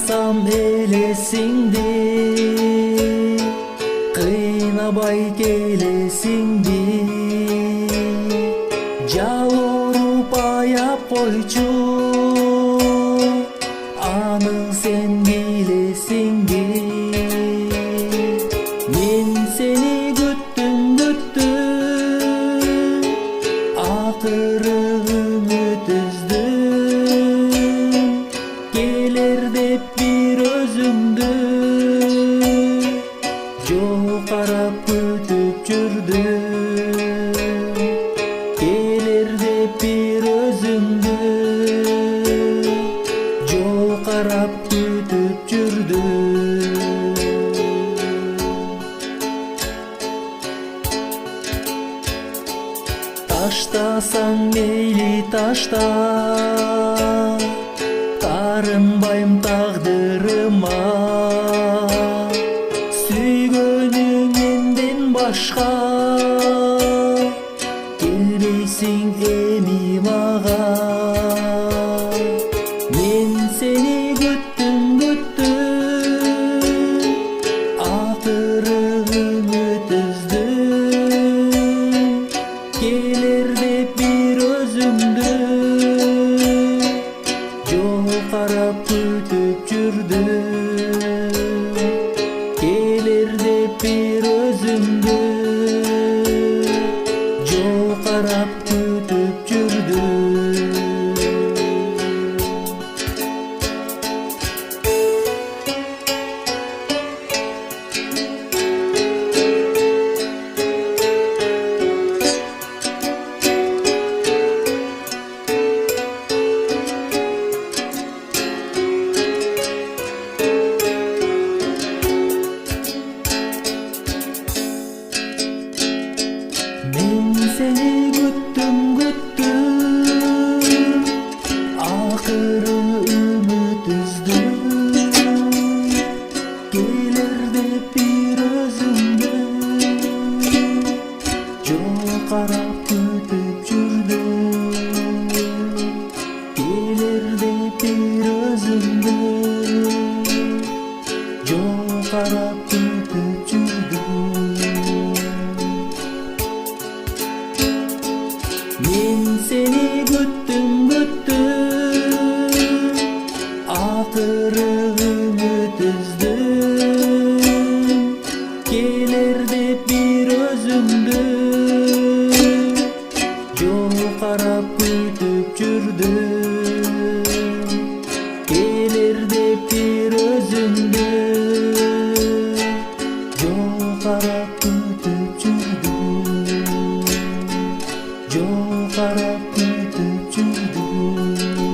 Taştasam elesindi, kıynabay gelesindi. Jaurup ayap koyçu, аны sen bilesindi. Men seni güttüm, akırı ümit üzdüm. Gelir dep bir özümdü, çok arap kütüp jürdüm. Gelir dep bir özümdü, çok arap kütüp jürdüm. Taştasan meyli taşta, тарынбайым тағдырыма. Сүйгөнүңден башка келбейсиң эми мага. Мен сени күттүм, акыры үмүт үздүм. Келер деп бир өзүмдү, çok arap kütüp jürdüm. Gelir dep bir özümdü, çok arap kütüp jürdüm. Men seni güttüm, akırı ümit üzdüm. Gelir dep bir özümdü, çok arap kütüp jürdüm. Gelir dep bir özümdü, çok arap kütüp jürdüm. Men seni güttüm, akırı ümit üzdüm. Gelir dep bir özümdü, çok arap kütüp jürdüm. Gelir dep bir özümdü, çok arap kütüp jürdüm. Çok arap kütüp jürdüm.